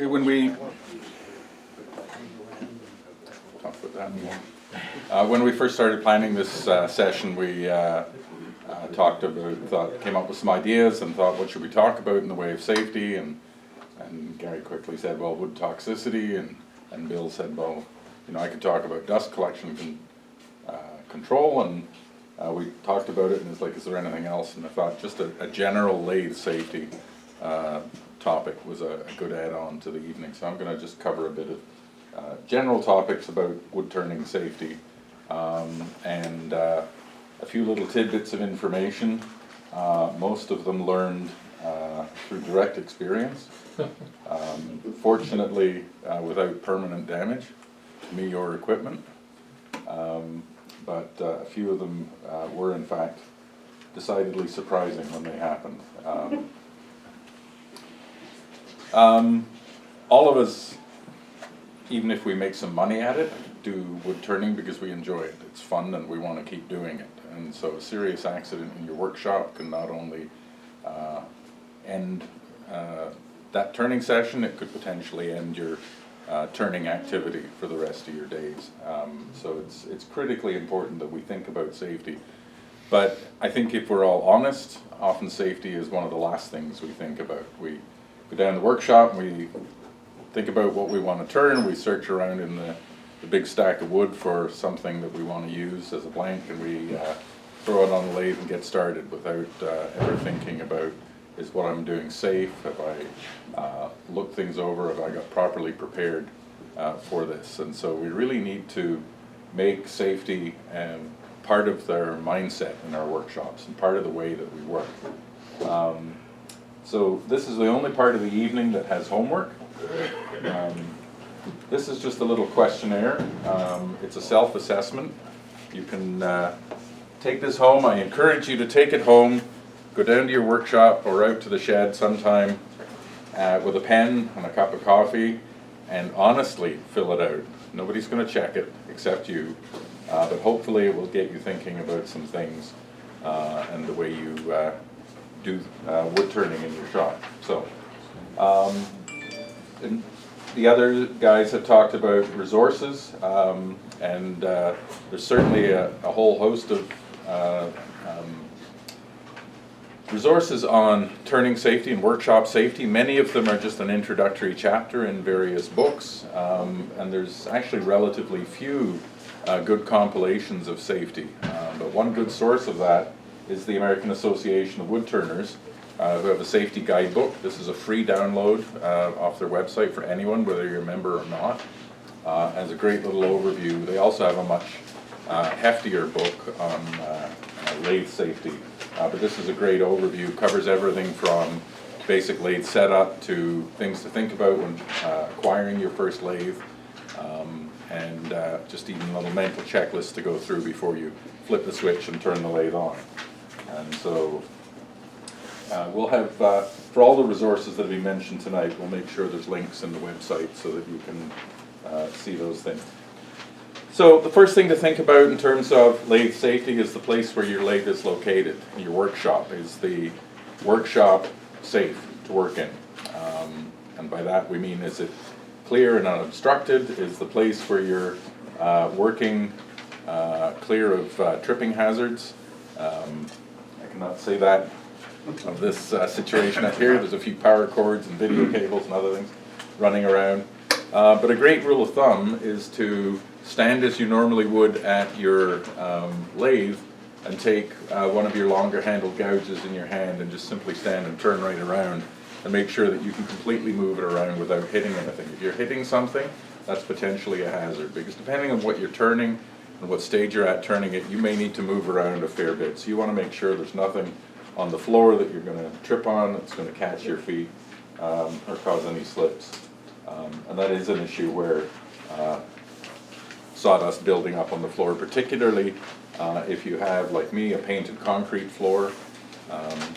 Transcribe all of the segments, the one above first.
Okay, when we talk about that anymore. When we first started planning this session, we came up with some ideas and thought, what should we talk about in the way of safety? And Gary quickly said, well, wood toxicity, and Bill said, well, I could talk about dust collection control, and we talked about it, and it's like, is there anything else? And I thought just a general lathe safety topic was a good add-on to the evening. So I'm going to just cover a bit of general topics about wood turning safety, and a few little tidbits of information, most of them learned through direct experience, fortunately without permanent damage to me or equipment, but a few of them were in fact decidedly surprising when they happened. All of us, even if we make some money at it, do wood turning because we enjoy it. It's fun and we want to keep doing it. And so a serious accident in your workshop can not only end that turning session, it could potentially end your turning activity for the rest of your days. So it's critically important that we think about safety. But I think if we're all honest, often safety is one of the last things we think about. We go down to the workshop, we think about what we want to turn, we search around in the big stack of wood for something that we want to use as a blank, and we throw it on the lathe and get started without ever thinking about, is what I'm doing safe? Have I looked things over? Have I got properly prepared for this? And so we really need to make safety part of their mindset in our workshops and part of the way that we work. So this is the only part of the evening that has homework. This is just a little questionnaire. It's a self-assessment. You can take this home. I encourage you to take it home, go down to your workshop or out to the shed sometime with a pen and a cup of coffee and honestly fill it out. Nobody's going to check it except you, but hopefully it will get you thinking about some things and the way you do wood turning in your shop. So, and the other guys have talked about resources, and there's certainly a whole host of resources on turning safety and workshop safety. Many of them are just an introductory chapter in various books, and there's actually relatively few good compilations of safety. But one good source of that is the American Association of Wood Turners, who have a safety guidebook. This is a free download off their website for anyone, whether you're a member or not. As a great little overview. They also have a much heftier book on lathe safety. But this is a great overview, covers everything from basic lathe setup to things to think about when acquiring your first lathe, and just even a little mental checklist to go through before you flip the switch and turn the lathe on. And so we'll have, for all the resources that we mentioned tonight, we'll make sure there's links in the website so that you can see those things. So the first thing to think about in terms of lathe safety is the place where your lathe is located. Your workshop. Is the workshop safe to work in? And by that we mean, is it clear and unobstructed? Is the place where you're working clear of tripping hazards? I cannot say that of this situation up here. There's a few power cords and video cables and other things running around. But a great rule of thumb is to stand as you normally would at your lathe and take one of your longer handled gouges in your hand and just simply stand and turn right around and make sure that you can completely move it around without hitting anything. If you're hitting something, that's potentially a hazard, because depending on what you're turning and what stage you're at turning it, you may need to move around a fair bit. So you want to make sure there's nothing on the floor that you're going to trip on that's going to catch your feet or cause any slips. And that is an issue where sawdust building up on the floor, particularly if you have, like me, a painted concrete floor.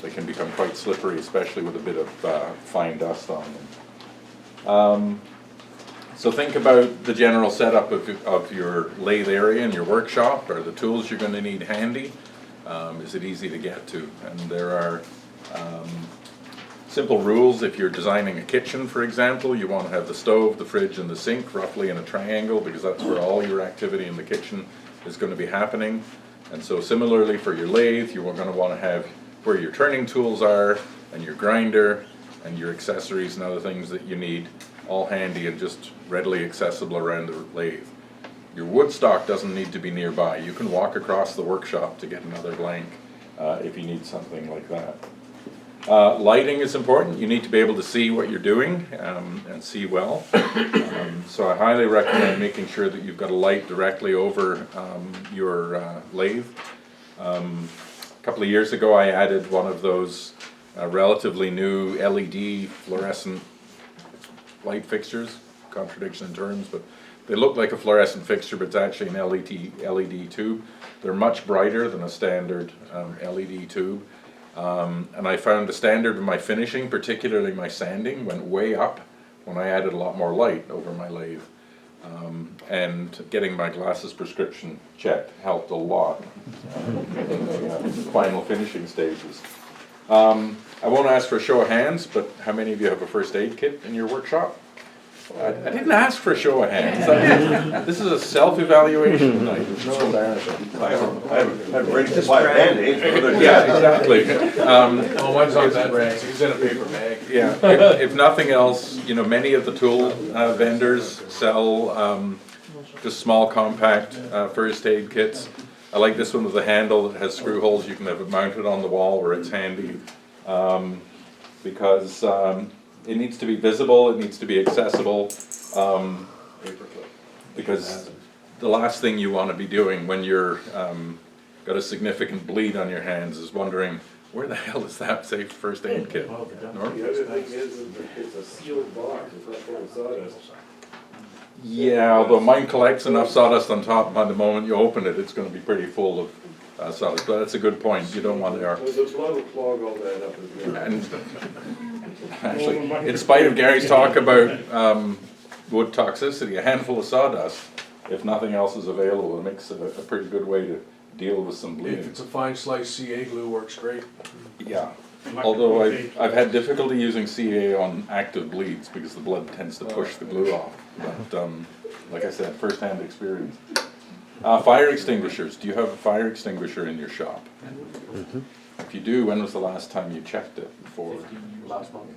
They can become quite slippery, especially with a bit of fine dust on them. So think about the general setup of your lathe area in your workshop. Are the tools you're going to need handy? Is it easy to get to? And there are simple rules. If you're designing a kitchen, for example, you want to have the stove, the fridge, and the sink roughly in a triangle, because that's where all your activity in the kitchen is going to be happening. And so similarly for your lathe, you're going to want to have where your turning tools are, and your grinder, and your accessories and other things that you need, all handy and just readily accessible around the lathe. Your wood stock doesn't need to be nearby. You can walk across the workshop to get another blank if you need something like that. Lighting is important. You need to be able to see what you're doing and see well. So I highly recommend making sure that you've got a light directly over your lathe. A couple of years ago I added one of those relatively new LED fluorescent light fixtures. Contradiction in terms, but they look like a fluorescent fixture, but it's actually an LED tube. They're much brighter than a standard LED tube. And I found the standard of my finishing, particularly my sanding, went way up when I added a lot more light over my lathe. And getting my glasses prescription checked helped a lot in the final finishing stages. I won't ask for a show of hands, but how many of you have a first aid kit in your workshop? I didn't ask for a show of hands. This is a self-evaluation night. No embarrassment. I have a ready supply of Band-Aids. Yeah, exactly. Oh, mine's on that bag. He's in a paper bag. Yeah, if nothing else, you know, many of the tool vendors sell just small compact first aid kits. I like this one with the handle that has screw holes. You can have it mounted on the wall where it's handy because it needs to be visible, it needs to be accessible, because the last thing you want to be doing when you're got a significant bleed on your hands is wondering, where the hell is that safe first aid kit? Norm? The other thing is, it's a sealed box, it's not full of sawdust. Yeah, although mine collects enough sawdust on top, by the moment you open it, it's going to be pretty full of sawdust. But that's a good point. You don't want to. The blood will clog all that up as well. And actually, in spite of Gary's talk about wood toxicity, a handful of sawdust, if nothing else is available, it makes it a pretty good way to deal with some bleeding. If it's a fine slice, CA glue works great. Yeah. Although I've had difficulty using CA on active bleeds because the blood tends to push the glue off. But like I said, first-hand experience. Fire extinguishers. Do you have a fire extinguisher in your shop? Mm-hmm. If you do, when was the last time you checked it for? Last month.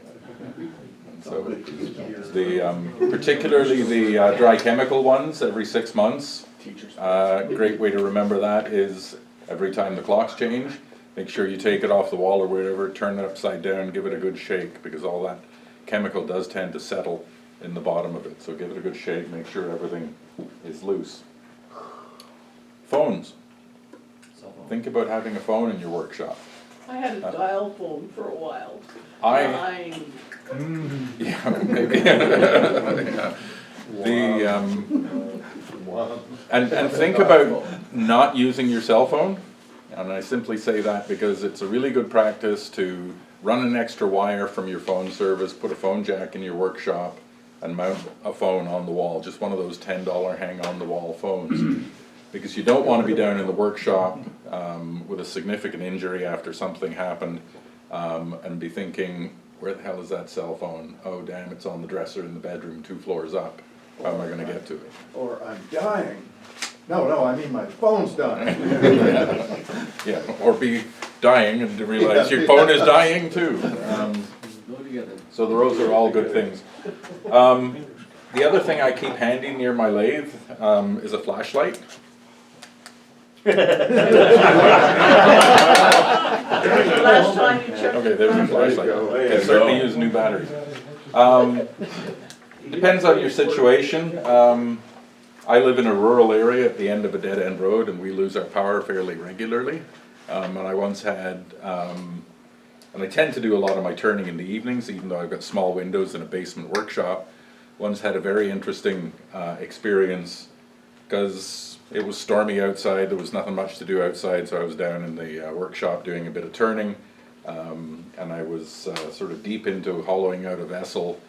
And so particularly the dry chemical ones every 6 months. Great way to remember that is every time the clocks change, make sure you take it off the wall or wherever, turn it upside down, give it a good shake, because all that chemical does tend to settle in the bottom of it. So give it a good shake, make sure everything is loose. Phones. Think about having a phone in your workshop. I had a dial phone for a while. Yeah, maybe. Yeah. And think about not using your cell phone. And I simply say that because it's a really good practice to run an extra wire from your phone service, put a phone jack in your workshop, and mount a phone on the wall. Just one of those $10 hang-on-the-wall phones. Because you don't want to be down in the workshop with a significant injury after something happened and be thinking, where the hell is that cell phone? Oh damn, it's on the dresser in the bedroom 2 floors up. How am I going to get to it? Or I'm dying. No, I mean my phone's dying. Yeah, or be dying and to realize your phone is dying too. So those are all good things. The other thing I keep handy near my lathe is a flashlight. Last time you checked. Okay, there's a flashlight. Okay, certainly use new batteries. Depends on your situation. I live in a rural area at the end of a dead-end road, and we lose our power fairly regularly. And I once had, and I tend to do a lot of my turning in the evenings, even though I've got small windows in a basement workshop. Once had a very interesting experience because it was stormy outside, there was nothing much to do outside, so I was down in the workshop doing a bit of turning, and I was sort of deep into hollowing out a vessel,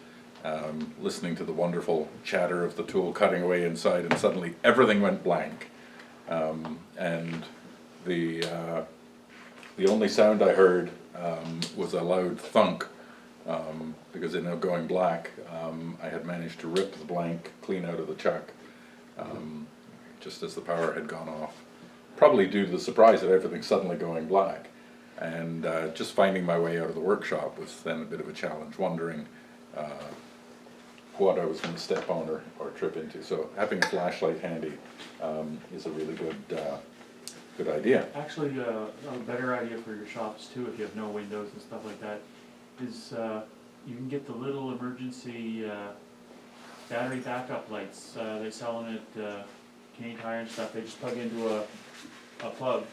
listening to the wonderful chatter of the tool cutting away inside, and suddenly everything went blank. And the only sound I heard was a loud thunk because in going black, I had managed to rip the blank clean out of the chuck, just as the power had gone off. Probably due to the surprise of everything suddenly going black. And just finding my way out of the workshop was then a bit of a challenge, wondering what I was going to step on or trip into. So having a flashlight handy is a really good idea. Actually, a better idea for your shops too, if you have no windows and stuff like that, is you can get the little emergency battery backup lights. They sell them at Canadian Tire and stuff. They just plug into a plug,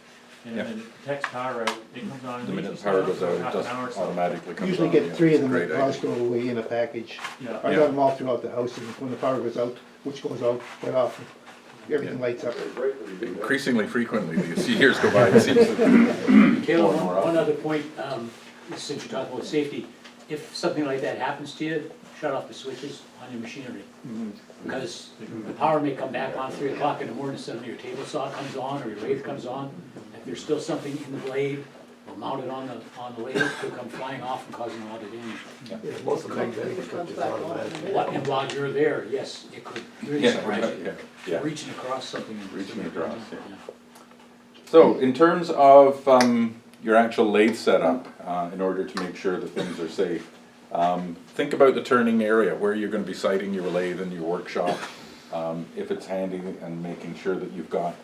and Yep. then it detects power out. It comes on. The and minute leaves the power you goes for out, it half just an hour or so. automatically comes Usually on. get Yeah, 3 of it's a them great at idea. Costco in a package. Yeah. I Yeah. got them all throughout the house, and when the power goes out, which goes out quite often, everything Yeah. lights up. Right when you do that. Increasingly frequently, as years go by, it seems that Calum, more one often. other point, since you're talking about safety, if something like that happens to you, shut off the switches on your machinery. Because the power may come back on 3 o'clock in the morning, suddenly your table saw comes on or your lathe comes on. If there's still something in the blade or mounted on the lathe, it could come flying off and causing a lot of damage. Most of it comes back on. And while you're there, yes, it could really Yeah, surprise you. yeah. Reaching across something. and Reaching something across, like that, yeah. So, in terms of your actual lathe setup, in order to make sure that things are safe, think about the turning area, where you're going to be siting your lathe in your workshop, if it's handy, and making sure that you've got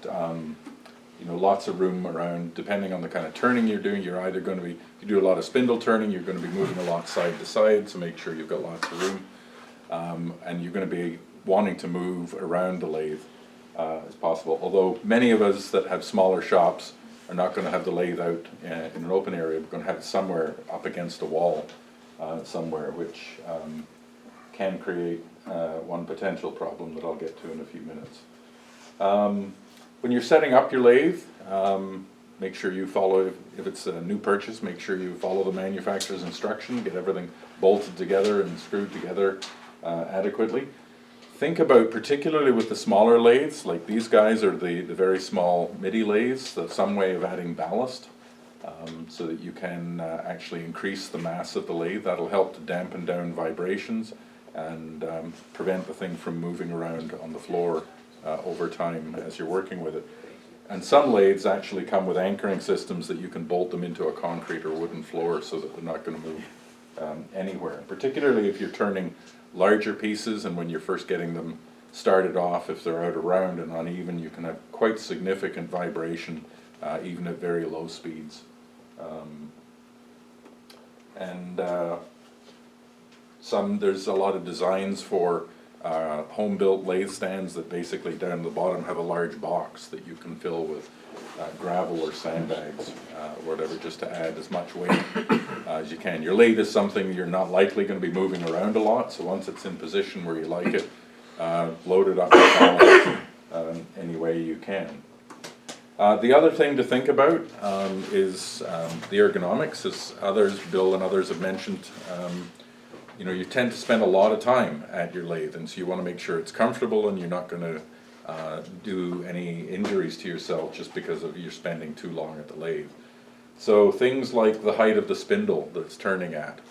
lots of room around. Depending on the kind of turning you're doing, you're either going to be, if you do a lot of spindle turning, you're going to be moving a lot side to side, so make sure you've got lots of room. And you're going to be wanting to move around the lathe as possible. Although many of us that have smaller shops are not going to have the lathe out in an open area. We're going to have it somewhere up against a wall somewhere, which can create one potential problem that I'll get to in a few minutes. When you're setting up your lathe, make sure you follow, if it's a new purchase, make sure you follow the manufacturer's instruction, get everything bolted together and screwed together adequately. Think about, particularly with the smaller lathes, like these guys are the very small MIDI lathes, some way of adding ballast so that you can actually increase the mass of the lathe. That'll help to dampen down vibrations and prevent the thing from moving around on the floor over time as you're working with it. And some lathes actually come with anchoring systems that you can bolt them into a concrete or wooden floor so that they're not going to move anywhere. Particularly if you're turning larger pieces, and when you're first getting them started off, if they're out around and uneven, you can have quite significant vibration even at very low speeds. There's a lot of designs for home-built lathe stands that basically down the bottom have a large box that you can fill with gravel or sandbags or whatever, just to add as much weight as you can. Your lathe is something you're not likely going to be moving around a lot, so once it's in position where you like it, load it up any way you can. The other thing to think about is the ergonomics, as Bill and others have mentioned. You tend to spend a lot of time at your lathe, and so you want to make sure it's comfortable and you're not going to do any injuries to yourself just because of you're spending too long at the lathe. So things like the height of the spindle that it's turning at.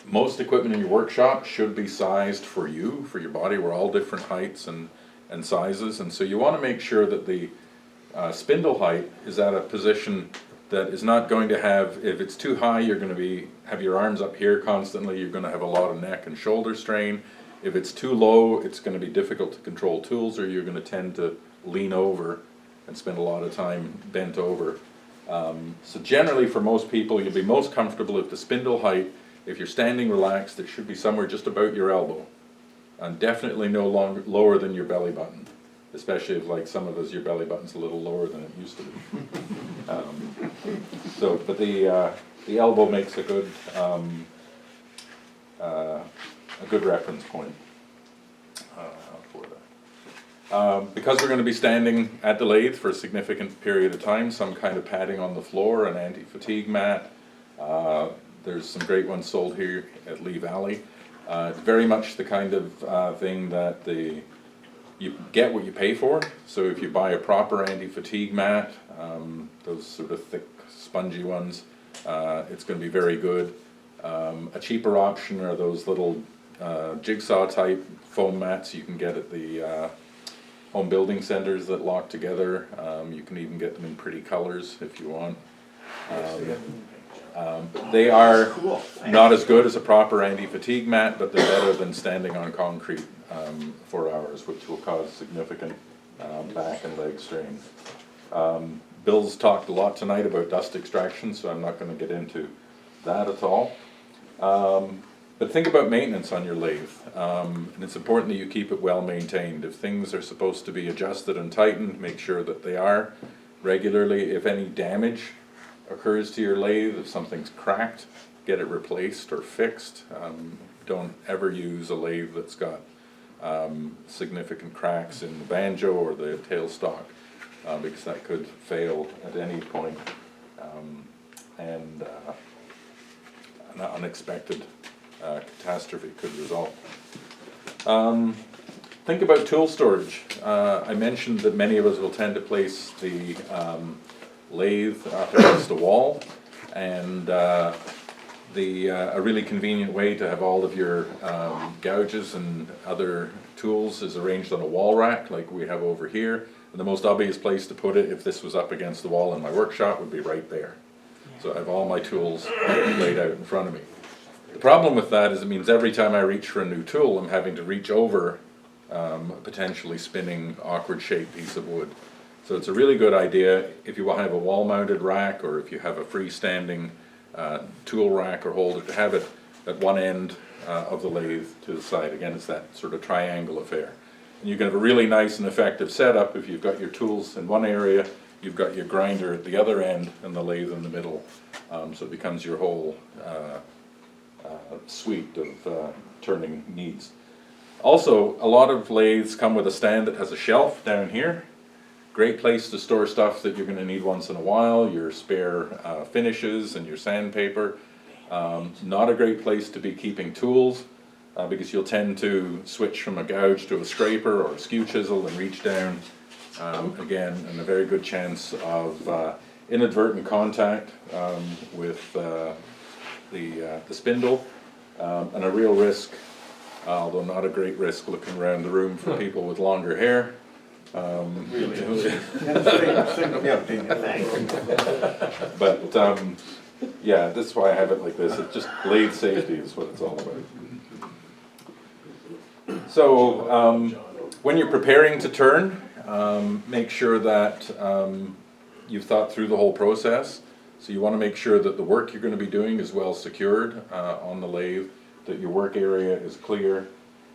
Most equipment in your workshop should be sized for you, for your body. We're all different heights and sizes, and so you want to make sure that the spindle height is at a position that is not going to have, if it's too high, you're going to have your arms up here constantly, you're going to have a lot of neck and shoulder strain. If it's too low, it's going to be difficult to control tools, or you're going to tend to lean over and spend a lot of time bent over. So generally for most people, you'll be most comfortable if the spindle height, if you're standing relaxed, it should be somewhere just about your elbow, and definitely no lower than your belly button. Especially if, like some of us, your belly button's a little lower than it used to be. But the elbow makes a good reference point for that. Because we're going to be standing at the lathe for a significant period of time, some kind of padding on the floor, an anti-fatigue mat. There's some great ones sold here at Lee Valley. Very much the kind of thing that you get what you pay for. So if you buy a proper anti-fatigue mat, those sort of thick, spongy ones, it's gonna be very good. A cheaper option are those little jigsaw type foam mats you can get at the home building centers that lock together. You can even get them in pretty colors if you want. They are not as good as a proper anti-fatigue mat, but they're better than standing on concrete for hours, which will cause significant back and leg strain. Bill's talked a lot tonight about dust extraction, so I'm not going to get into that at all. But think about maintenance on your lathe, and it's important that you keep it well maintained. If things are supposed to be adjusted and tightened, make sure that they are regularly. If any damage occurs to your lathe, if something's cracked, get it replaced or fixed. Don't ever use a lathe that's got significant cracks in the banjo or the tailstock, because that could fail at any point, and an unexpected catastrophe could result. Think about tool storage. I mentioned that many of us will tend to place the lathe up against a wall, and a really convenient way to have all of your gouges and other tools is arranged on a wall rack like we have over here. And the most obvious place to put it, if this was up against the wall in my workshop, would be right there. So I have all my tools laid out in front of me. The problem with that is it means every time I reach for a new tool, I'm having to reach over a potentially spinning, awkward shaped piece of wood. So it's a really good idea if you have a wall-mounted rack, or if you have a freestanding tool rack or holder, to have it at one end of the lathe to the side. Again, it's that sort of triangle affair. And you can have a really nice and effective setup if you've got your tools in one area, you've got your grinder at the other end, and the lathe in the middle. So it becomes your whole suite of turning needs. Also, a lot of lathes come with a stand that has a shelf down here. Great place to store stuff that you're going to need once in a while, your spare finishes and your sandpaper. Not a great place to be keeping tools, because you'll tend to switch from a gouge to a scraper or a skew chisel and reach down again, and a very good chance of inadvertent contact with the spindle, and a real risk, although not a great risk, looking around the room for people with longer hair. But yeah, that's why I have it like this. It's just lathe safety is what it's all about. So when you're preparing to turn, make sure that you've thought through the whole process. So you want to make sure that the work you're going to be doing is well secured on the lathe, that your work area is clear.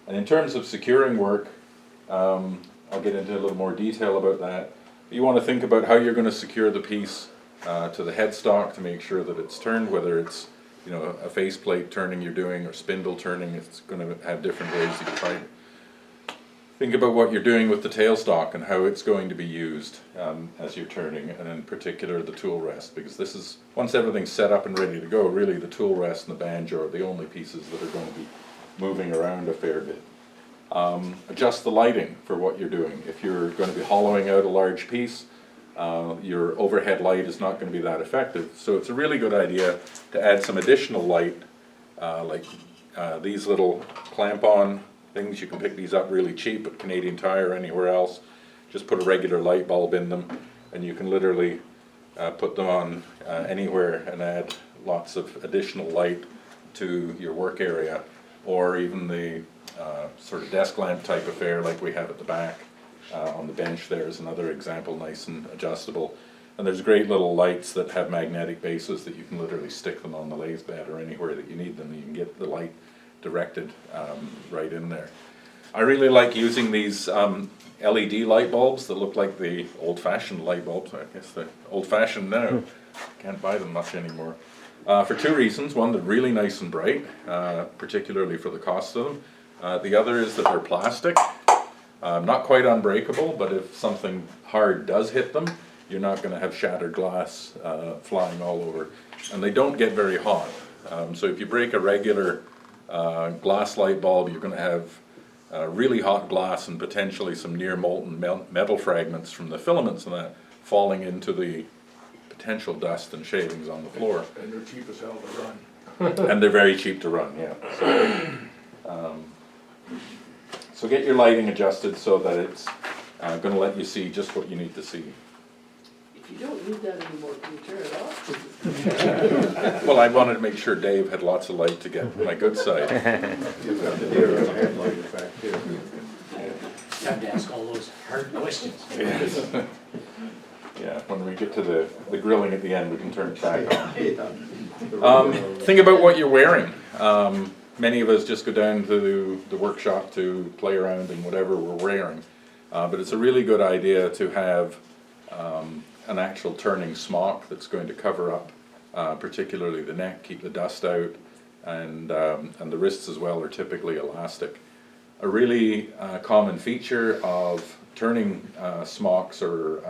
And in terms of securing work, I'll get into a little more detail about that. But you want to think about how you're going to secure the piece to the headstock to make sure that it's turned, whether it's a faceplate turning you're doing or spindle turning. It's going to have different ways you can try it. Think about what you're doing with the tailstock and how it's going to be used as you're turning, and in particular the tool rest, because this is, once everything's set up and ready to go, really the tool rest and the banjo are the only pieces that are going to be moving around a fair bit. Adjust the lighting for what you're doing. If you're going to be hollowing out a large piece, your overhead light is not going to be that effective. So it's a really good idea to add some additional light, like these little clamp-on things. You can pick these up really cheap at Canadian Tire or anywhere else. Just put a regular light bulb in them, and you can literally put them on anywhere and add lots of additional light to your work area, or even the sort of desk lamp type affair like we have at the back on the bench. There is another example, nice and adjustable. And there's great little lights that have magnetic bases that you can literally stick them on the lathe bed or anywhere that you need them. You can get the light directed right in there. I really like using these LED light bulbs that look like the old-fashioned light bulbs. I guess they're old-fashioned now. Can't buy them much anymore. For two reasons. One, they're really nice and bright, particularly for the cost of them. The other is that they're plastic. Not quite unbreakable, but if something hard does hit them, you're not going to have shattered glass flying all over. And they don't get very hot. So if you break a regular glass light bulb, you're going to have really hot glass and potentially some near molten metal fragments from the filaments and that falling into the potential dust and shavings on the floor. And they're cheap as hell to run. And they're very cheap to run, yeah. So get your lighting adjusted so that it's gonna let you see just what you need to see. If you don't need that anymore, can you turn it off? Well, I wanted to make sure Dave had lots of light to get my good side. You've got the deer on the headlight back here. Time to ask all those hard questions. Yeah, when we get to the grilling at the end, we can turn it back on. Yeah. Think about what you're wearing. Many of us just go down to the workshop to play around in whatever we're wearing. But it's a really good idea to have an actual turning smock that's going to cover up particularly the neck, keep the dust out, and the wrists as well are typically elastic. A really common feature of turning smocks or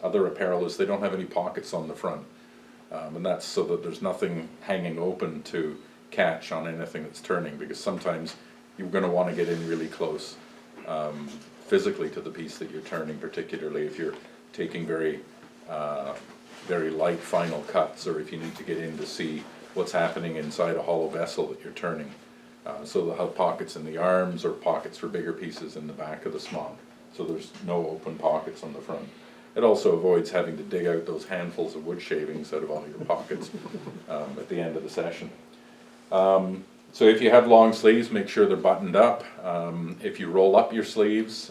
other apparel is they don't have any pockets on the front. And that's so that there's nothing hanging open to catch on anything that's turning, because sometimes you're going to want to get in really close physically to the piece that you're turning, particularly if you're taking very light final cuts, or if you need to get in to see what's happening inside a hollow vessel that you're turning. So they'll have pockets in the arms or pockets for bigger pieces in the back of the smock, so there's no open pockets on the front. It also avoids having to dig out those handfuls of wood shavings out of all your pockets at the end of the session. So if you have long sleeves, make sure they're buttoned up. If you roll up your sleeves,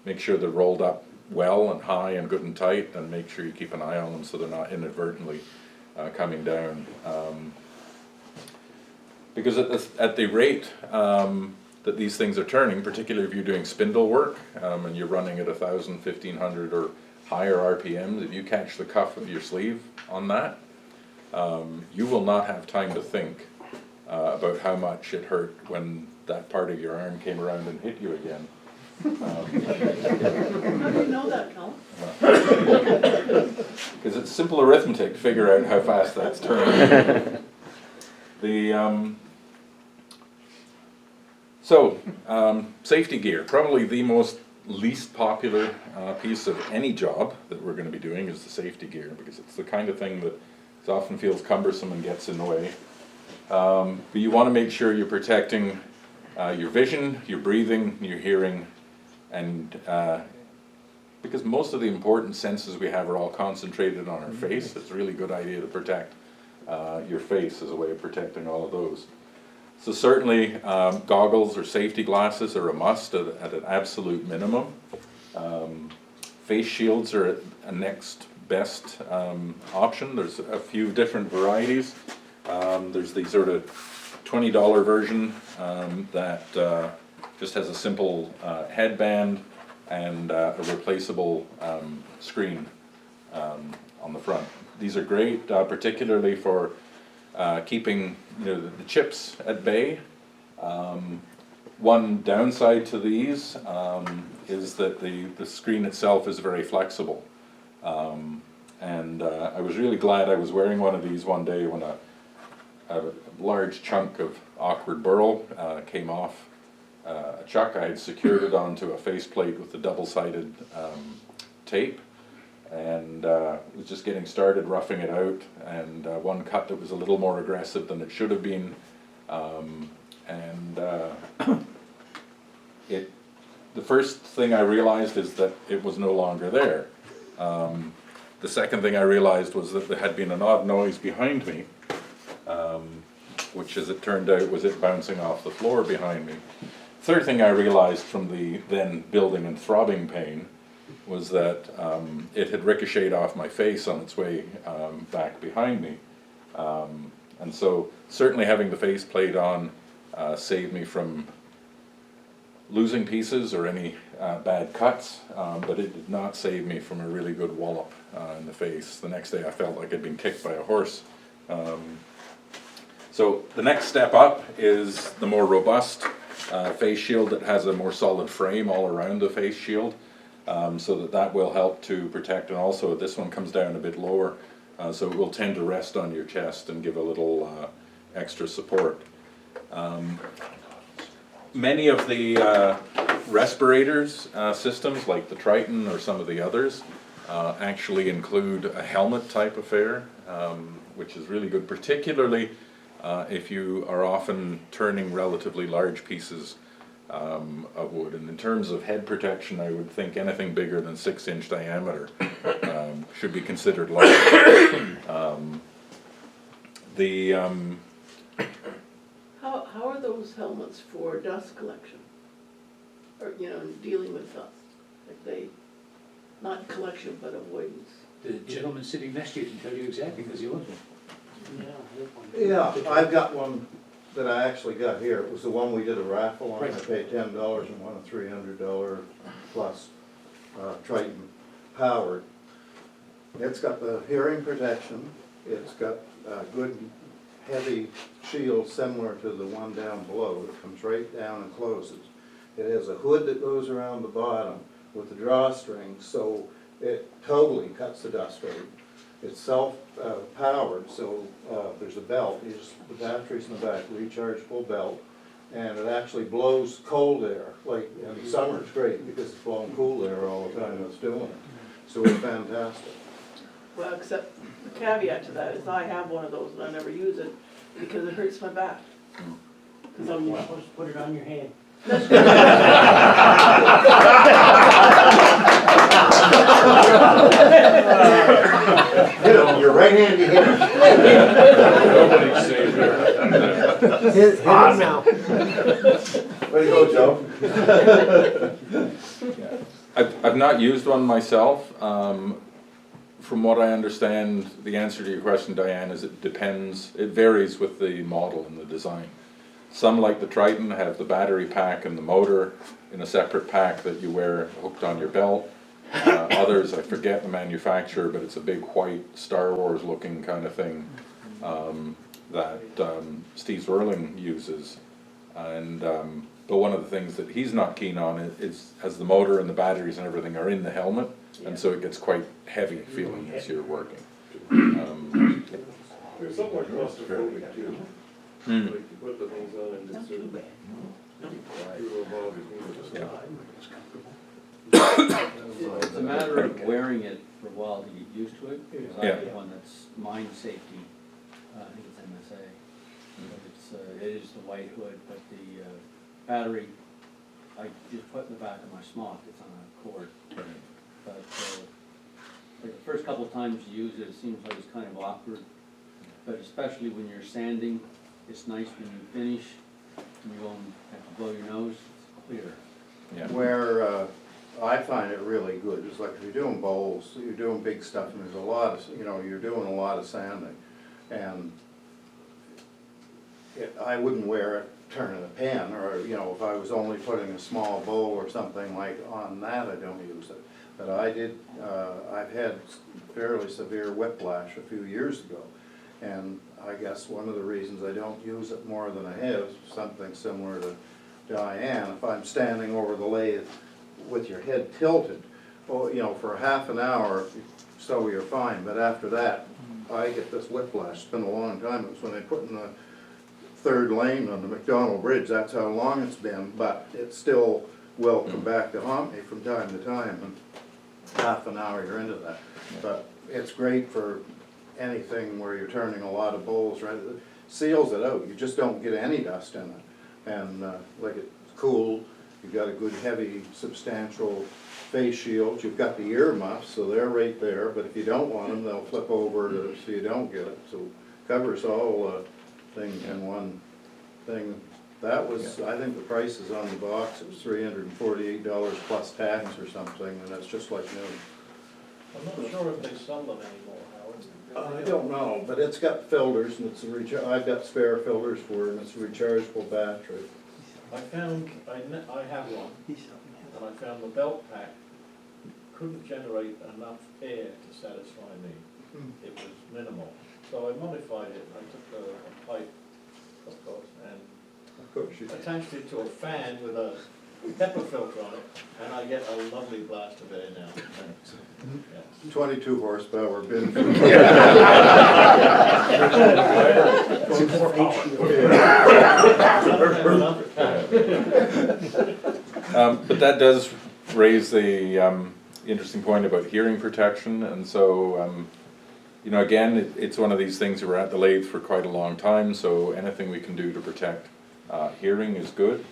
make sure they're rolled up well and high and good and tight, and make sure you keep an eye on them so they're not inadvertently coming down. Because at the rate that these things are turning, particularly if you're doing spindle work and you're running at 1,000, 1,500 or higher RPMs, if you catch the cuff of your sleeve on that, you will not have time to think about how much it hurt when that part of your arm came around and hit you again. How do you know that, Calum? Because it's simple arithmetic to figure out how fast that's turning. Safety gear, probably the most least popular piece of any job that we're going to be doing is the safety gear, because it's the kind of thing that often feels cumbersome and gets in the way. But you want to make sure you're protecting your vision, your breathing, your hearing, and because most of the important senses we have are all concentrated on our face, it's a really good idea to protect your face as a way of protecting all of those. So certainly goggles or safety glasses are a must at an absolute minimum. Face shields are a next best option. There's a few different varieties. There's the sort of $20 version that just has a simple headband and a replaceable screen on the front. These are great, particularly for keeping the chips at bay. One downside to these is that the screen itself is very flexible. I was really glad I was wearing one of these one day when a large chunk of awkward burl came off a chuck. I had secured it onto a faceplate with the double-sided tape, and was just getting started roughing it out, and one cut that was a little more aggressive than it should have been, the first thing I realized is that it was no longer there. The second thing I realized was that there had been an odd noise behind me, which, as it turned out, was it bouncing off the floor behind me. Third thing I realized from the then building and throbbing pain was that it had ricocheted off my face on its way back behind me. And so certainly having the faceplate on saved me from losing pieces or any bad cuts, but it did not save me from a really good wallop in the face. The next day I felt like I'd been kicked by a horse. So the next step up is the more robust face shield that has a more solid frame all around the face shield, so that will help to protect, and also this one comes down a bit lower, so it will tend to rest on your chest and give a little extra support. Many of the respirators systems, like the Triton or some of the others, actually include a helmet type affair, which is really good, particularly if you are often turning relatively large pieces of wood. And in terms of head protection, I would think anything bigger than 6-inch diameter should be considered large. How are those helmets for dust collection? Or, you know, dealing with dust? Like they, not collection, but avoidance? The gentleman sitting next to you can tell you exactly, because he owns one. Yeah, I've got one that I actually got here. It was the one we did a raffle on. I Right. paid $10 and won a $300 plus Triton powered. It's got the hearing protection. It's got a good heavy shield similar to the one down below. It comes right down and closes. It has a hood that goes around the bottom with the drawstrings, so it totally cuts the dust rate. It's self-powered, so there's a belt. The battery's in the back, rechargeable belt, and it actually blows cold air. Like in summer, it's great because it's blowing cool air all the time it's doing it. So it's fantastic. Well, except the caveat to that is I have one of those and I never use it because it hurts my back. Because I'm, Put it on your hand. Your right hand, you hit it. Nobody's safe here. Hit it now. Way to go, Joe. I've not used one myself. From what I understand, the answer to your question, Diane, is it depends. It varies with the model and the design. Some, like the Triton, have the battery pack and the motor in a separate pack that you wear hooked on your belt. Others, I forget the manufacturer, but it's a big white Star Wars looking kind of thing that Steve Zwirling uses. And but one of the things that he's not keen on is as the motor and the batteries and everything are in the helmet, and so it gets quite heavy feeling as you're working. They're somewhat claustrophobic too. Like you put the things on and it's sort of. Yeah. It's a matter of wearing it for a while to get used to it. Because I Yeah. have one that's mine safety, I think it's MSA. But it is the white hood, but the battery, I just put in the back of my smock, it's on a cord. But like the first couple of times you use it, it seems like it's kind of awkward. But especially when you're sanding, it's nice when you finish, and you won't have to blow your nose, it's clear. Yeah. Where I find it really good is like if you're doing bowls, you're doing big stuff, and there's a lot of, you're doing a lot of sanding. And I wouldn't wear it turning a pan, or, if I was only putting a small bowl or something like on that, I don't use it. But I've had fairly severe whiplash a few years ago. And I guess one of the reasons I don't use it more than I have is something similar to Diane. If I'm standing over the lathe with your head tilted, well, for half an hour, so you're fine. But after that, I get this whiplash. It's been a long time. It was when they put in the third lane on the McDonald Bridge. That's how long it's been. But it still will come back to haunt me from time to time. And half an hour, you're into that. But it's great for anything where you're turning a lot of bowls, right? It seals it out. You just don't get any dust in it. And like it's cool, you've got a good heavy substantial face shield. You've got the ear muffs, so they're right there, but if you don't want them, they'll flip over so you don't get it. So covers all things in one thing. That was, I think the price is on the box, it was $348 plus tax or something, and that's just like new. I'm not sure if they sell them anymore, Howard. I don't know, but it's got filters, and I've got spare filters for it, and it's a rechargeable battery. I found, I have one, and I found the belt pack couldn't generate enough air to satisfy me. It was minimal. So I modified it. I took a pipe, of course, and Of course you can. attached it to a fan with a HEPA filter on it, and I get a lovely blast of air now. Yeah. 22 horsepower bin. But that does raise the interesting point about hearing protection, and so, you know, again, it's one of these things, we're at the lathe for quite a long time, so anything we can do to protect hearing is good.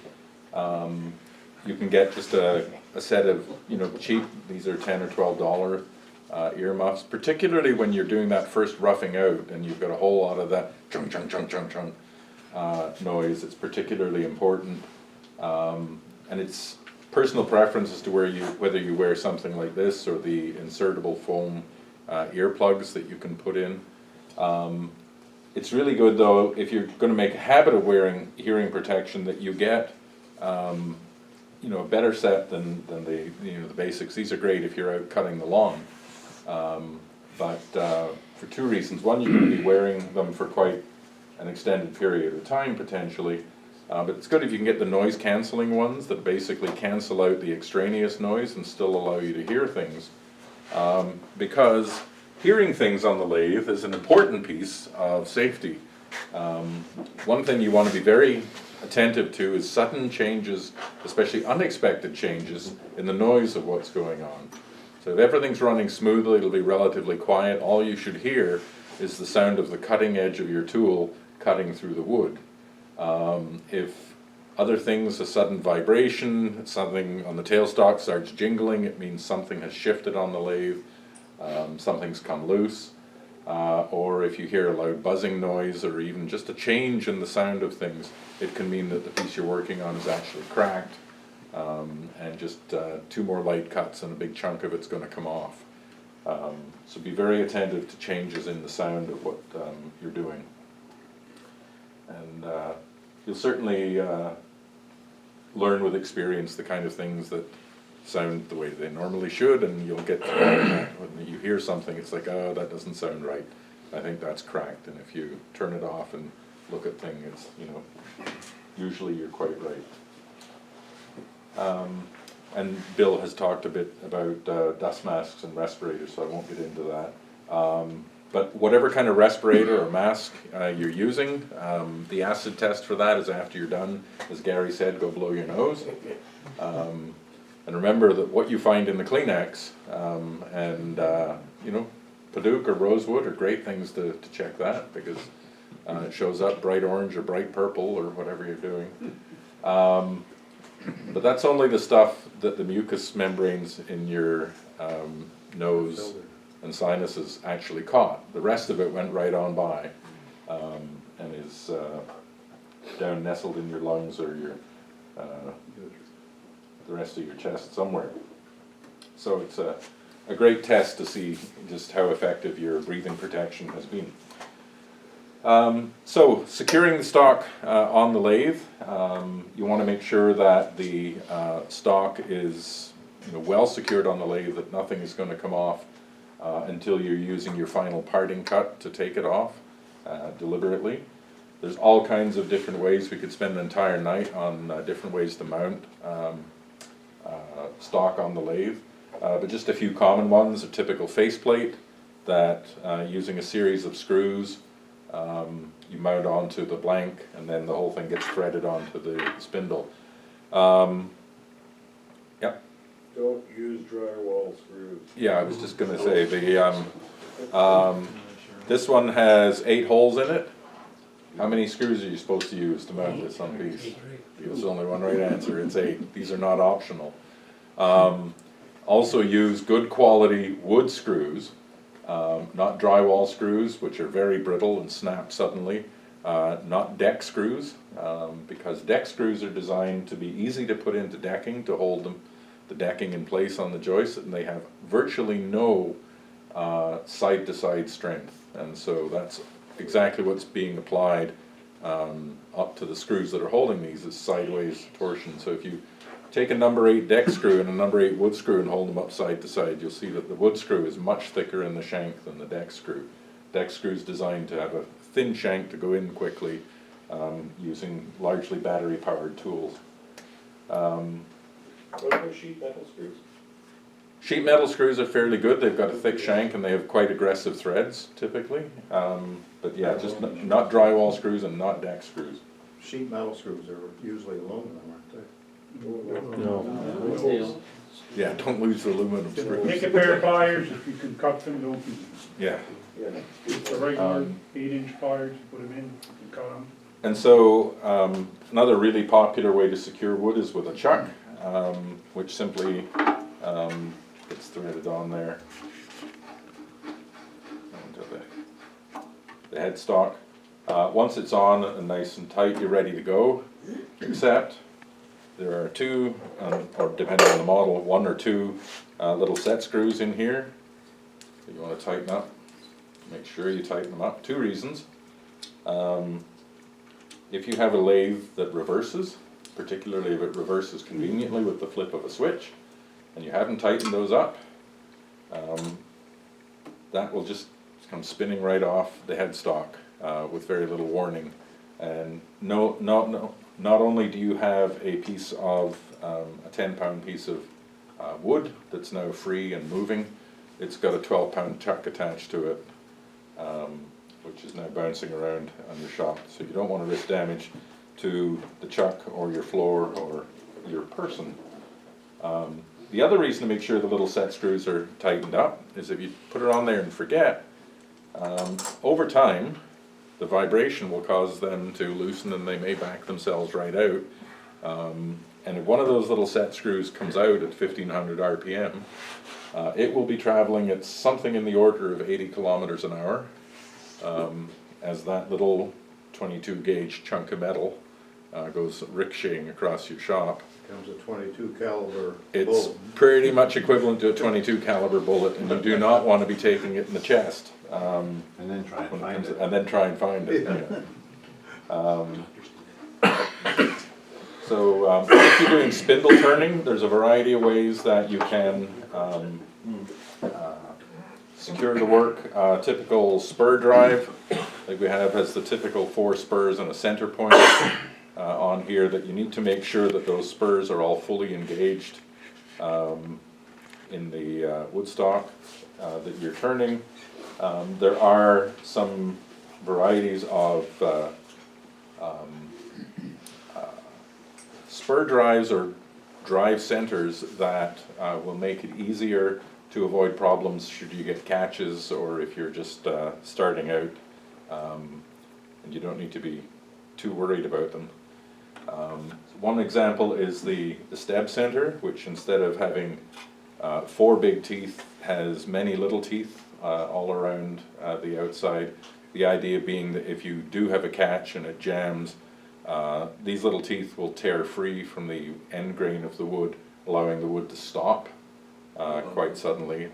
You can get just a set of, you know, cheap, these are $10 or $12 earmuffs, particularly when you're doing that first roughing out and you've got a whole lot of that chung chung chung chung chung noise. It's particularly important, and it's personal preference as to whether you wear something like this or the insertable foam earplugs that you can put in. It's really good though if you're going to make a habit of wearing hearing protection that you get you know, a better set than the, you know, the basics. These are great if you're out cutting the lawn, but for two reasons. One, you're going to be wearing them for quite an extended period of time potentially, but it's good if you can get the noise cancelling ones that basically cancel out the extraneous noise and still allow you to hear things, because hearing things on the lathe is an important piece of safety. One thing you want to be very attentive to is sudden changes, especially unexpected changes in the noise of what's going on. So if everything's running smoothly, it'll be relatively quiet. All you should hear is the sound of the cutting edge of your tool cutting through the wood. If other things, a sudden vibration, something on the tailstock starts jingling, it means something has shifted on the lathe, something's come loose. Or if you hear a loud buzzing noise or even just a change in the sound of things, it can mean that the piece you're working on is actually cracked, and just two more light cuts and a big chunk of it's going to come off. So be very attentive to changes in the sound of what you're doing. And you'll certainly learn with experience the kind of things that sound the way they normally should, and you'll get to when you hear something, it's like, oh, that doesn't sound right. I think that's cracked, and if you turn it off and look at things, it's, you know, usually you're quite right. And Bill has talked a bit about dust masks and respirators, so I won't get into that. But whatever kind of respirator or mask you're using, the acid test for that is after you're done. As Gary said, go blow your nose. And remember that what you find in the Kleenex and you know, Paduke or Rosewood are great things to check that, because it shows up bright orange or bright purple or whatever you're doing. But that's only the stuff that the mucous membranes in your nose and sinuses actually caught. The rest of it went right on by and is down nestled in your lungs or your the rest of your chest somewhere. So it's a great test to see just how effective your breathing protection has been. So securing the stock on the lathe, you want to make sure that the stock is, you know, well secured on the lathe, that nothing is going to come off until you're using your final parting cut to take it off deliberately. There's all kinds of different ways. We could spend an entire night on different ways to mount stock on the lathe, but just a few common ones: a typical faceplate that using a series of screws you mount onto the blank, and then the whole thing gets threaded onto the spindle. Yeah. Don't use drywall screws. Yeah, I was just going to say this one has 8 holes in it. How many screws are you supposed to use to mount this on a piece? There's only one right answer. It's 8. These are not optional. Also use good quality wood screws, not drywall screws, which are very brittle and snap suddenly. Not deck screws, because deck screws are designed to be easy to put into decking to hold the decking in place on the joist, and they have virtually no side-to-side strength, and so that's exactly what's being applied up to the screws that are holding these, is sideways torsion. So if you take a number 8 deck screw and a number 8 wood screw and hold them up side to side, you'll see that the wood screw is much thicker in the shank than the deck screw. Deck screw is designed to have a thin shank to go in quickly, using largely battery-powered tools. What about sheet metal screws? Sheet metal screws are fairly good. They've got a thick shank and they have quite aggressive threads typically. But yeah, just not drywall screws and not deck screws. Sheet metal screws are usually aluminum, aren't they? No. Yeah, don't lose the aluminum Take screws. a pair of pliers, if you can cut them, don't use them. Yeah. Yeah. It's a regular Um, 8-inch pliers, you put them in, you can cut them. And so, another really popular way to secure wood is with a chuck, which simply gets threaded on there onto the headstock. Once it's on and nice and tight, you're ready to go, except there are two, or depending on the model, one or two little set screws in here that you want to tighten up. Make sure you tighten them up. Two reasons. If you have a lathe that reverses, particularly if it reverses conveniently with the flip of a switch, and you haven't tightened those up, that will just come spinning right off the headstock with very little warning. And not only do you have a piece of, a 10-pound piece of wood that's now free and moving, it's got a 12-pound chuck attached to it, which is now bouncing around on your shop. So you don't want to risk damage to the chuck or your floor or your person. The other reason to make sure the little set screws are tightened up is if you put it on there and forget, over time the vibration will cause them to loosen and they may back themselves right out. And if one of those little set screws comes out at 1500 RPM, it will be traveling at something in the order of 80 kilometers an hour. As that little 22 gauge chunk of metal goes ricocheting across your shop. Comes a 22 caliber It's bullet. pretty much equivalent to a 22 caliber bullet, and you do not want to be taking it in the chest. And then try and find it. And then try and find it. So if you're doing spindle turning, there's a variety of ways that you can secure the work. Typical spur drive, like we have, has the typical 4 spurs and a center point on here that you need to make sure that those spurs are all fully engaged in the wood stock that you're turning. There are some varieties of spur drives or drive centers that will make it easier to avoid problems should you get catches or if you're just starting out, and you don't need to be too worried about them. One example is the stab center, which instead of having 4 big teeth has many little teeth all around the outside. The idea being that if you do have a catch and it jams, these little teeth will tear free from the end grain of the wood, allowing the wood to stop quite suddenly,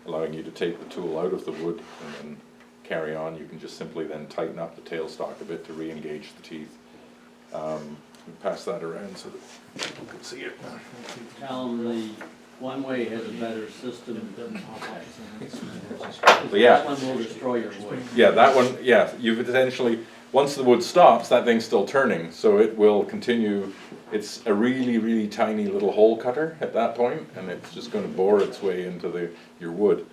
allowing you to take the tool out of the wood and then carry on. You can just simply then tighten up the tailstock a bit to re-engage the teeth. Pass that around so that people can see it. Calum, the one-way has a better system. But yeah. This one will destroy your wood. Yeah, that one, yeah, you've essentially, once the wood stops, that thing's still turning, so it will continue. It's a really, really tiny little hole cutter at that point, and it's just going to bore its way into your wood.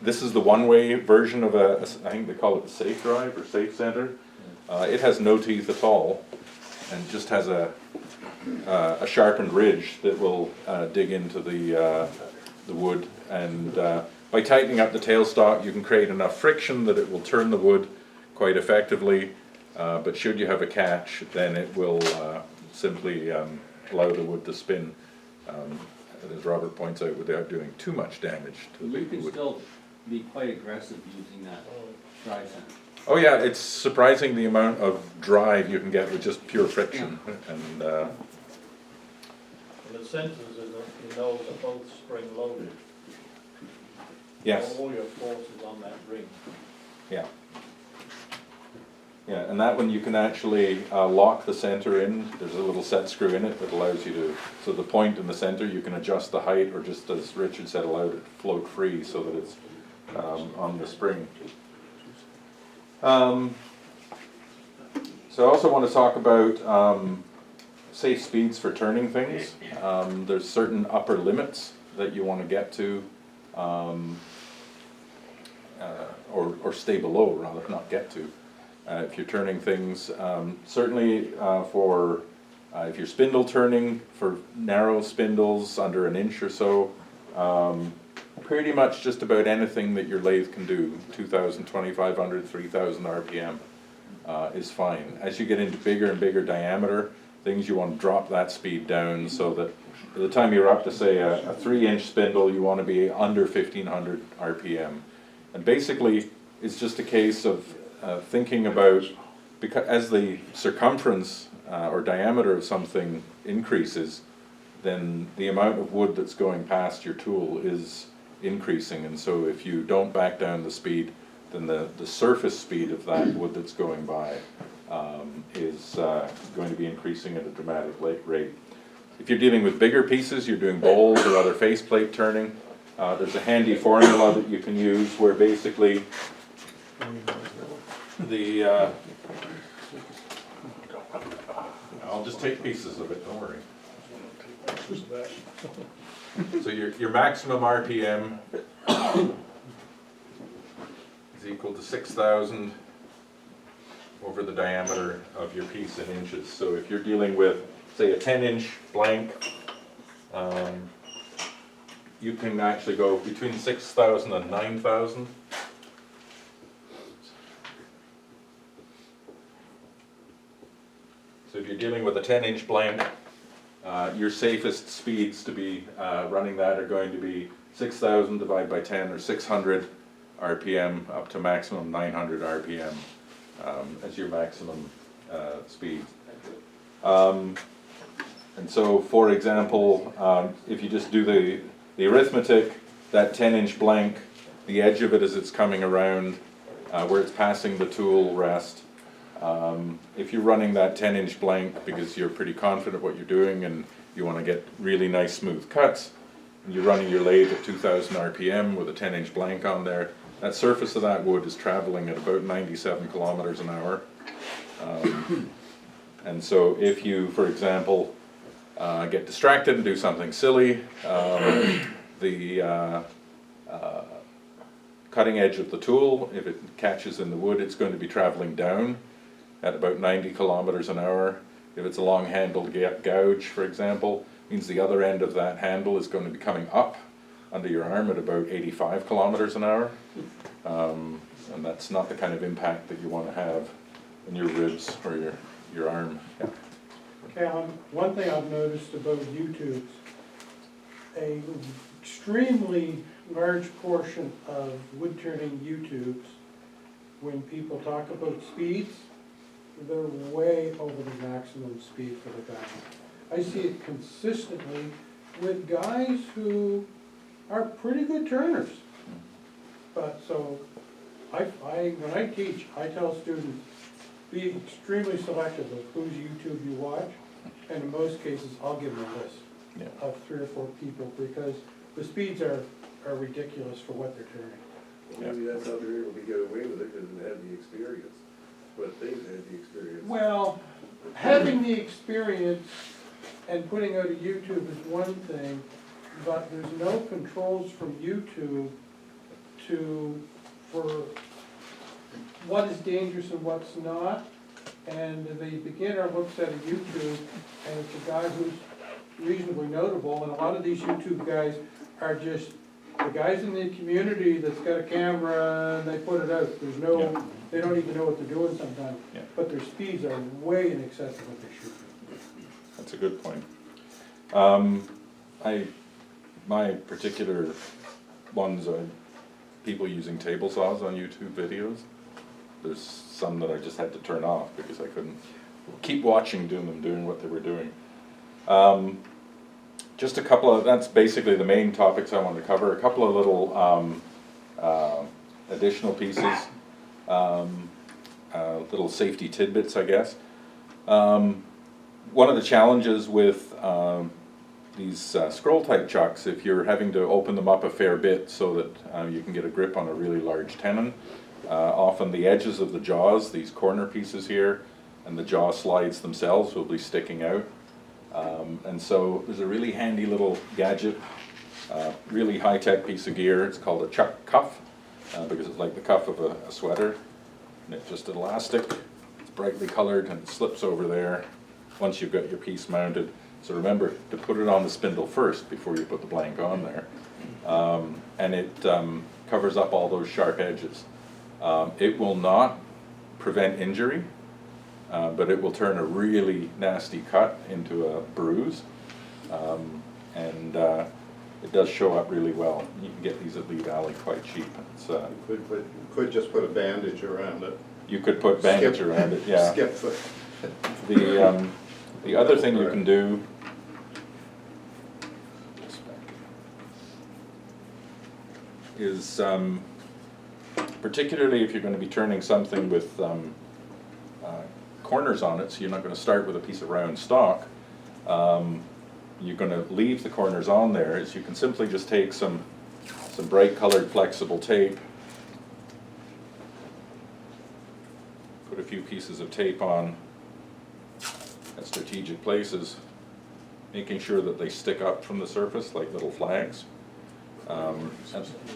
This is the one-way version of I think they call it a safe drive or safe center. It has no teeth at all, and just has a sharpened ridge that will dig into the wood. And by tightening up the tailstock, you can create enough friction that it will turn the wood quite effectively. But should you have a catch, then it will simply allow the wood to spin, as Robert points out, without doing too much damage to the You can wood. still be quite aggressive using that drive center. Oh yeah, it's surprising the amount of drive you can get with just pure friction. And And the sensors in those are both spring loaded. yes, All your force is on that ring. yeah. Yeah, and that one you can actually lock the center in. There's a little set screw in it that allows you to, so the point in the center you can adjust the height, or just as Richard said, allow it to float free so that it's on the spring. So I also want to talk about safe speeds for turning things. There's certain upper limits that you want to get to, or stay below rather, not get to. If you're turning things, certainly for If you're spindle turning for narrow spindles under an inch or so, pretty much just about anything that your lathe can do, 2,000, 2,500, 3,000 RPM is fine. As you get into bigger and bigger diameter things, you want to drop that speed down so that by the time you're up to say a 3-inch spindle, you want to be under 1,500 RPM. And basically, it's just a case of thinking about, because as the circumference or diameter of something increases, then the amount of wood that's going past your tool is increasing. And so if you don't back down the speed, then the surface speed of that wood that's going by is going to be increasing at a dramatic rate. If you're dealing with bigger pieces, you're doing bowls or other faceplate turning, there's a handy formula that you can use where basically the I'll just take pieces of it, don't worry. So your maximum RPM is equal to 6,000 over the diameter of your piece in inches. So if you're dealing with, say, a 10-inch blank, you can actually go between 6,000 and 9,000. So if you're dealing with a 10-inch blank, your safest speeds to be running that are going to be 6,000 divided by 10, or 600 RPM up to maximum 900 RPM as your maximum speed. And so, for example, if you just do the arithmetic, that 10-inch blank, the edge of it as it's coming around, where it's passing the tool rest, if you're running that 10-inch blank because you're pretty confident what you're doing and you want to get really nice smooth cuts, and you're running your lathe at 2,000 RPM with a 10-inch blank on there, that surface of that wood is traveling at about 97 kilometers an hour. And so if you, for example, get distracted and do something silly, the cutting edge of the tool, if it catches in the wood, it's going to be traveling down at about 90 kilometers an hour. If it's a long-handled gouge, for example, means the other end of that handle is going to be coming up under your arm at about 85 kilometers an hour. And that's not the kind of impact that you want to have in your ribs or your arm. Yeah. Calum, one thing I've noticed about YouTubes, a extremely large portion of wood turning YouTubes, when people talk about speeds, they're way over the maximum speed for the guy. I see it consistently with guys who are pretty good turners. But so, when I teach, I tell students, be extremely selective of whose YouTube you watch, and in most cases, I'll give them a list of 3 or 4 people, because the speeds are ridiculous for what they're turning. Well, maybe that's how they're able to get away with it, because they have the experience, but they've had the experience. Well, having the experience and putting out a YouTube is one thing, but there's no controls from YouTube for what is dangerous and what's not. And the beginner looks at a YouTube and it's a guy who's reasonably notable, and a lot of these YouTube guys are just the guys in the community that's got a camera and they put it out. There's no, they don't even know what they're doing sometimes, but their speeds are way in excess of what they're shooting. That's a good point. My particular ones are people using table saws on YouTube videos. There's some that I just had to turn off because I couldn't keep watching them doing what they were doing. Just a couple of, that's basically the main topics I wanted to cover. A couple of little additional pieces, little safety tidbits, I guess. One of the challenges with these scroll type chucks, if you're having to open them up a fair bit so that you can get a grip on a really large tenon, often the edges of the jaws, these corner pieces here, and the jaw slides themselves will be sticking out. And so there's a really handy little gadget, really high-tech piece of gear. It's called a chuck cuff, because it's like the cuff of a sweater. And it's just elastic, it's brightly colored, and it slips over there. once you've got your piece mounted. So remember to put it on the spindle first before you put the blank on there. And it covers up all those sharp edges. It will not prevent injury, but it will turn a really nasty cut into a bruise. And it does show up really well. You can get these at Lee Valley quite cheap. It's, Could just put a bandage around it. you could put bandage Skip- around it, yeah. Skip The other thing you can do is, particularly if you're going to be turning something with corners on it, so you're not going to start with a piece of round stock, you're going to leave the corners on there, is you can simply just take some bright colored flexible tape, put a few pieces of tape on at strategic places, making sure that they stick up from the surface like little flags. And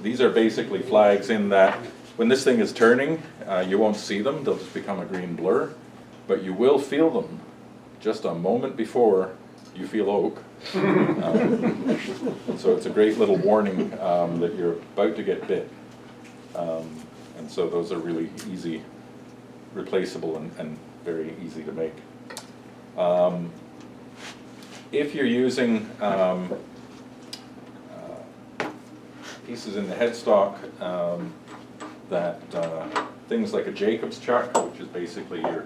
these are basically flags in that when this thing is turning, you won't see them, they'll just become a green blur, but you will feel them just a moment before you feel oak. So it's a great little warning that you're about to get bit. And so those are really easy, replaceable and very easy to make. If you're using pieces in the headstock that things like a Jacob's chuck, which is basically your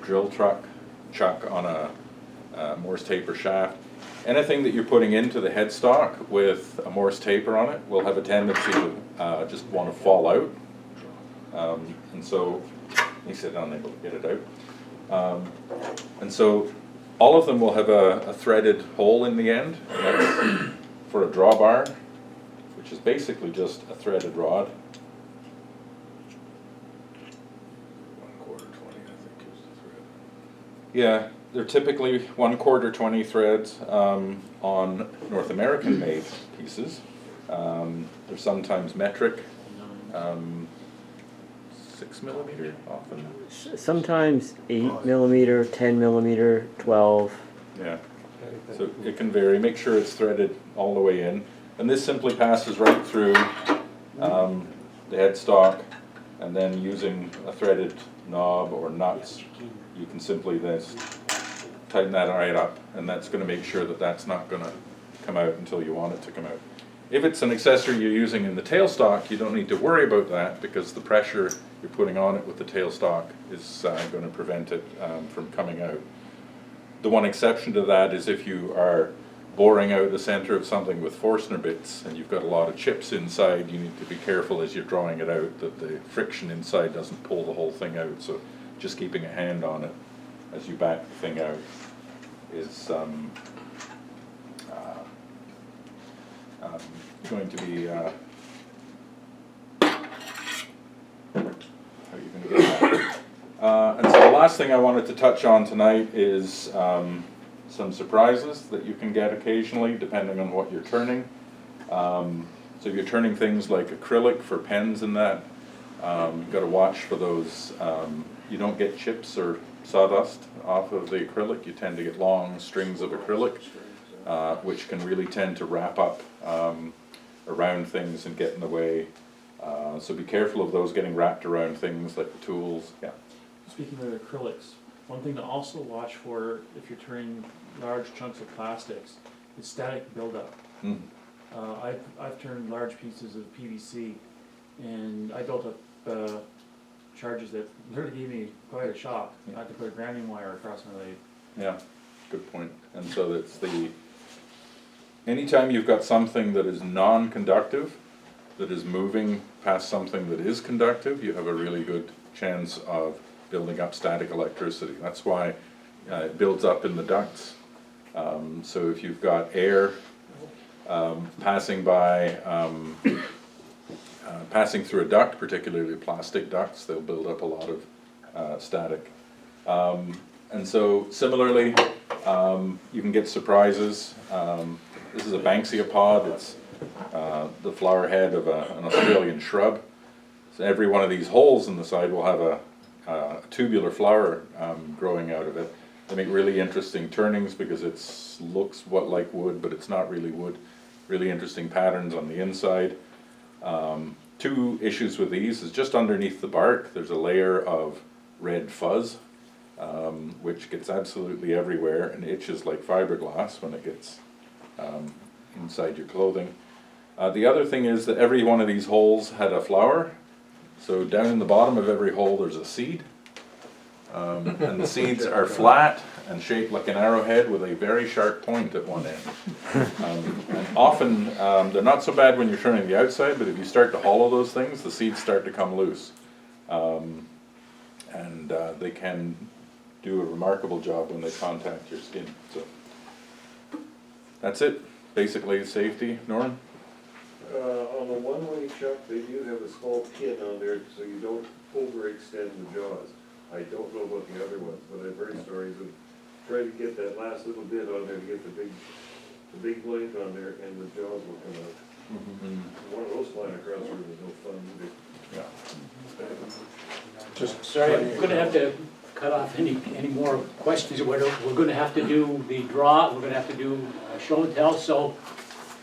drill chuck on a Morse taper shaft. Anything that you're putting into the headstock with a Morse taper on it will have a tendency to just want to fall out. And so, he said unable to get it out. And so all of them will have a threaded hole in the end, and that's for a drawbar, which is basically just a threaded rod. 1/4 20, I think is the thread. Yeah, they're typically 1/4 20 threads on North American made pieces. They're sometimes metric, 6 millimeter often. Sometimes 8 mm, 10 mm, 12. Yeah, so it can vary. Make sure it's threaded all the way in. And this simply passes right through the headstock, and then using a threaded knob or nuts, you can simply then tighten that right up, and that's going to make sure that that's not going to come out until you want it to come out. If it's an accessory you're using in the tailstock, you don't need to worry about that because the pressure you're putting on it with the tailstock is going to prevent it from coming out. The one exception to that is if you are boring out the center of something with Forstner bits and you've got a lot of chips inside, you need to be careful as you're drawing it out that the friction inside doesn't pull the whole thing out. So just keeping a hand on it as you back the thing out is going to be how are you going to get that? And so the last thing I wanted to touch on tonight is some surprises that you can get occasionally depending on what you're turning. So if you're turning things like acrylic for pens and that, you've got to watch for those. You don't get chips or sawdust off of the acrylic. You tend to get long strings of acrylic, which can really tend to wrap up around things and get in the way. So be careful of those getting wrapped around things like the tools. Yeah. Speaking of acrylics, one thing to also watch for if you're turning large chunks of plastics is static buildup. Mm. I've turned large pieces of PVC, and I built up charges that literally gave me quite a shock. I had to put a grounding wire across my lathe. Yeah, good point. And so that's anytime you've got something that is non-conductive, that is moving past something that is conductive, you have a really good chance of building up static electricity. That's why it builds up in the ducts. So if you've got air passing by, passing through a duct, particularly plastic ducts, they'll build up a lot of static. And so similarly, you can get surprises. This is a Banksia pod. It's the flower head of an Australian shrub. So every one of these holes in the side will have a tubular flower growing out of it. They make really interesting turnings because it's looks like wood, but it's not really wood. Really interesting patterns on the inside. Two issues with these is just underneath the bark, there's a layer of red fuzz, which gets absolutely everywhere and itches like fiberglass when it gets inside your clothing. The other thing is that every one of these holes had a flower. So down in the bottom of every hole there's a seed. And the seeds are flat and shaped like an arrowhead with a very sharp point at one end. And often, they're not so bad when you're turning the outside, but if you start to hollow those things, the seeds start to come loose. And they can do a remarkable job when they contact your skin. So that's it, basically safety. Norm? On the one-way chuck, they do have a small pin on there so you don't overextend the jaws. I don't know about the other ones, but I've heard stories of trying to get that last little bit on there to get the big blade on there, and the jaws will come out. One of those flying across the room is no fun either. Sorry, I'm gonna have to cut off any more questions. We're gonna have to do the draw, we're gonna have to do show and tell, so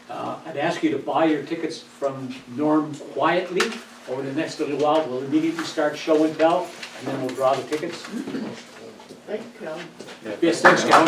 I'd ask you to buy your tickets from Norm quietly over the next little while. We'll immediately start show and tell, and then we'll draw the tickets. Thank you, Calum. Yes, thanks, Calum.